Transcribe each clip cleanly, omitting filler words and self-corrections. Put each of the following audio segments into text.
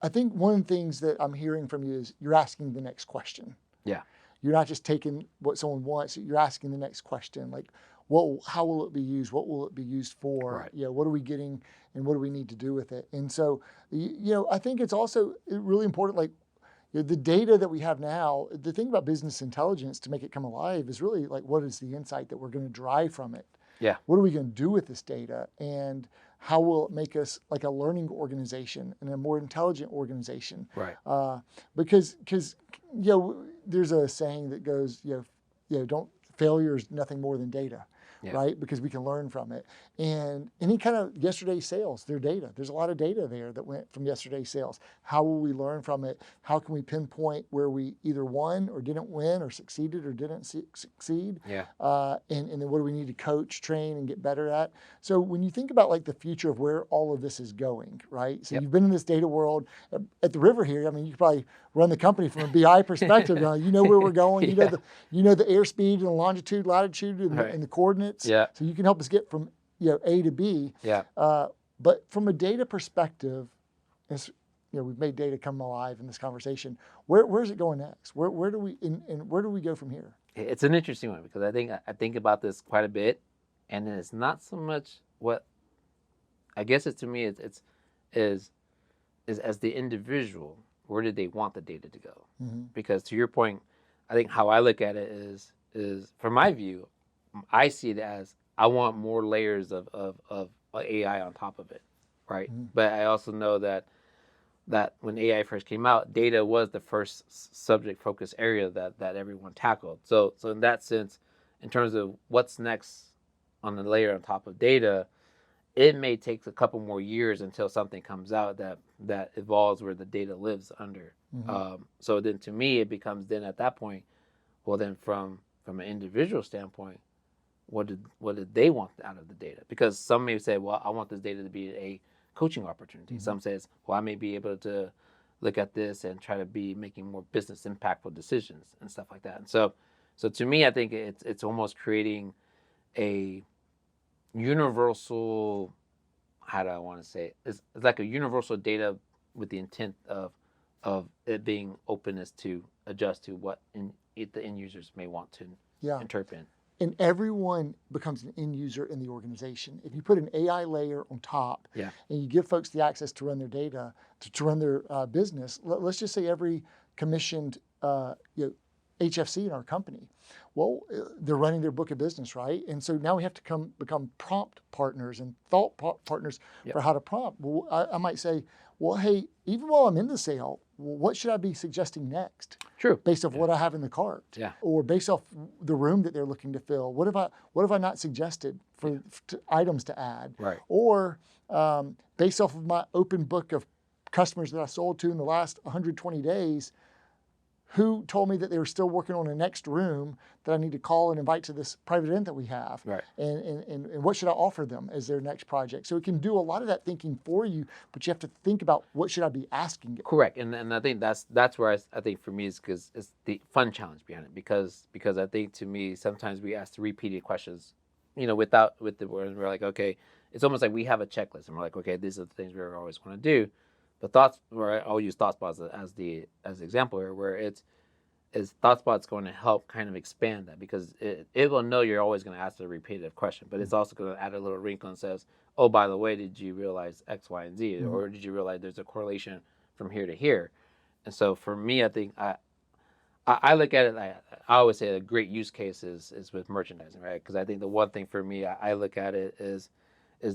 I think one of the things that I'm hearing from you is you're asking the next question. Yeah. You're not just taking what someone wants. You're asking the next question, like, how will it be used? What will it be used for? Right. What are we getting, and what do we need to do with it? And so, I think it's also really important, like, the data that we have now. The thing about business intelligence to make it come alive is really like, what is the insight that we're going to drive from it? Yeah. What are we going to do with this data, and how will it make us like a learning organization and a more intelligent organization? Right. Because there's a saying that goes, don't failure is nothing more than data. Yeah. Right? Because we can learn from it. And any kind of yesterday's sales, their data. There's a lot of data there that went from yesterday's sales. How will we learn from it? How can we pinpoint where we either won or didn't win, or succeeded or didn't succeed? Yeah. And then what do we need to coach, train, and get better at? So when you think about like the future of where all of this is going, right? So Yep. you've been in this data world at the river here. I mean, you could probably run the company from a BI perspective. You know where we're going. Yeah. You know the airspeed and the longitude, latitude, and, Right. and the coordinates. Yeah. So you can help us get from A to B. Yeah. But from a data perspective, we've made data come alive in this conversation. Where's it going next? Where do we go from here? It's an interesting one because I think about this quite a bit, and it's not so much what I guess to me it's as the individual, where did they want the data to go? Mm-hmm. Because to your point, I think how I look at it is from my view, I see it as I want more layers of AI on top of it, right? Mm-hmm. But I also know that when AI first came out, data was the first subject focus area that everyone tackled. So in that sense, in terms of what's next on the layer on top of data, it may take a couple more years until something comes out that evolves where the data lives under. Mm-hmm. So then to me, it becomes then at that point, well then from an individual standpoint, what did they want out of the data? Because some may say, well, I want this data to be a coaching opportunity. Mm-hmm. Some says, well, I may be able to look at this and try to be making more business impactful decisions and stuff like that. And so to me, I think it's almost creating a universal, how do I want to say it? It's like a universal data with the intent of it being openness to adjust to what the end users may want to interpret. And everyone becomes an end user in the organization. If you put an AI layer on top, yeah, and you give folks the access to run their data, to run their business, let's just say every commissioned HFC in our company, well, they're running their book of business, right? And so now we have to become prompt partners and thought partners Yep. for how to prompt. Well, I might say, well, hey, even while I'm in the sale, what should I be suggesting next? True. Based off what I have in the cart, or based off the room that they're looking to fill. What have I not suggested for items to add? Right. Or based off of my open book of customers that I sold to in the last 120 days, who told me that they were still working on a next room that I need to call and invite to this private event that we have? Right. And what should I offer them as their next project? So it can do a lot of that thinking for you, but you have to think about what should I be asking it. Correct. And I think that's where I think for me is because it's the fun challenge behind it. Because I think to me, sometimes we ask the repeated questions, with the words, we're like, okay, it's almost like we have a checklist and we're like, okay, these are the things we always want to do. But I'll use ThoughtSpot as the example here, where is ThoughtSpot's going to help kind of expand that, because it will know you're always going to ask a repetitive question, but it's also going to add a little wrinkle and says, oh, by the way, did you realize X, Y, and Z, mm-hmm. or did you realize there's a correlation from here to here? And so for me, I think I look at it. I always say a great use case is with merchandising, right? Because I think the one thing for me, I look at it is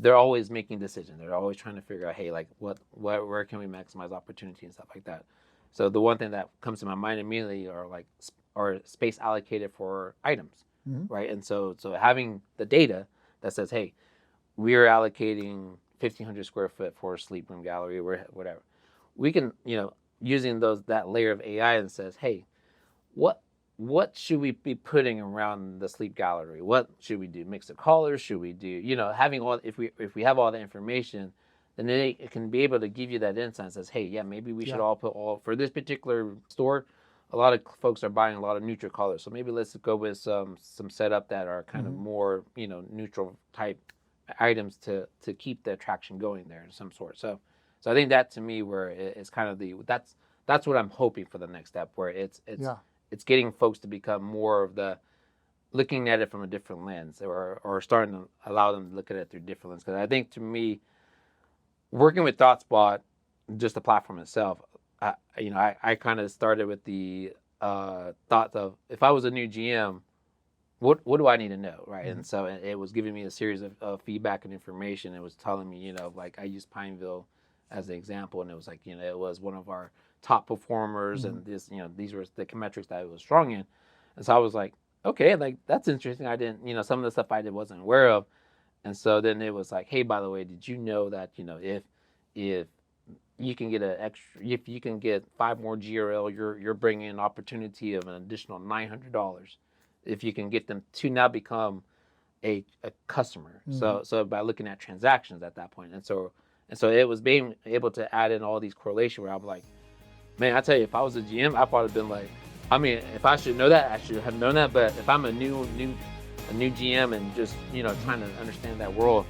they're always making decisions. They're always trying to figure out, hey, like where can we maximize opportunity and stuff like that. So the one thing that comes to my mind immediately are space allocated for items, mm-hmm. right? And so having the data that says, hey, we are allocating 1,500 square foot for a sleep room gallery or whatever. We can, using that layer of AI and says, hey, what should we be putting around the sleep gallery? What should we do? Mix of colors? Should we do, having all, if we have all the information, then it can be able to give you that insight and says, hey, yeah, maybe we should all put for this particular store, a lot of folks are buying a lot of neutral colors. So maybe let's go with some setup that are kind mm-hmm. of more, neutral type items to keep the attraction going there in some sort. So So I think that to me where it's kind of that's what I'm hoping for the next step, where it's getting folks to become more of the looking at it from a different lens, or starting to allow them to look at it through different lens. Because I think to me, working with ThoughtSpot, just the platform itself, I kind of started with the thought of, if I was a new GM, what do I need to know, right? And so it was giving me a series of feedback and information. It was telling me, like I used Pineville as an example, and it was like, it was one of our top performers, and this, these were the metrics that I was strong in. And so I was like, okay, like that's interesting. I didn't, some of the stuff I did wasn't aware of. And so then it was like, hey, by the way, did you know that, if you can get if you can get 5 more GRL, you're bringing an opportunity of an additional $900 if you can get them to now become a customer. So by looking at transactions at that point, and so it was being able to add in all these correlation where I'm like, man, I tell you, if I was a GM, I probably been like, I mean, if I should know that, I should have known that. But if I'm a new GM and just trying to understand that world,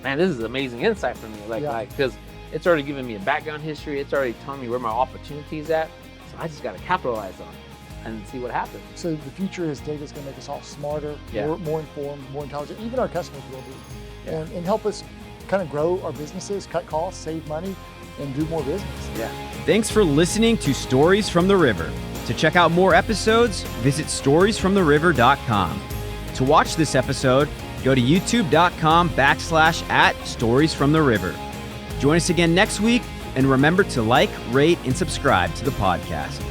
man, this is amazing insight for me. Like because it's already giving me a background history. It's already telling me where my opportunity is at. So I just got to capitalize on it and see what happens. So the future is data is going to make us all smarter, more informed, more intelligent. Even our customers will be, and help us kind of grow our businesses, cut costs, save money, and do more business. Yeah. Thanks for listening to Stories from the River. To check out more episodes, visit storiesfromtheriver.com. To watch this episode, go to youtube.com/@storiesfromtheriver. Join us again next week, and remember to like, rate, and subscribe to the podcast.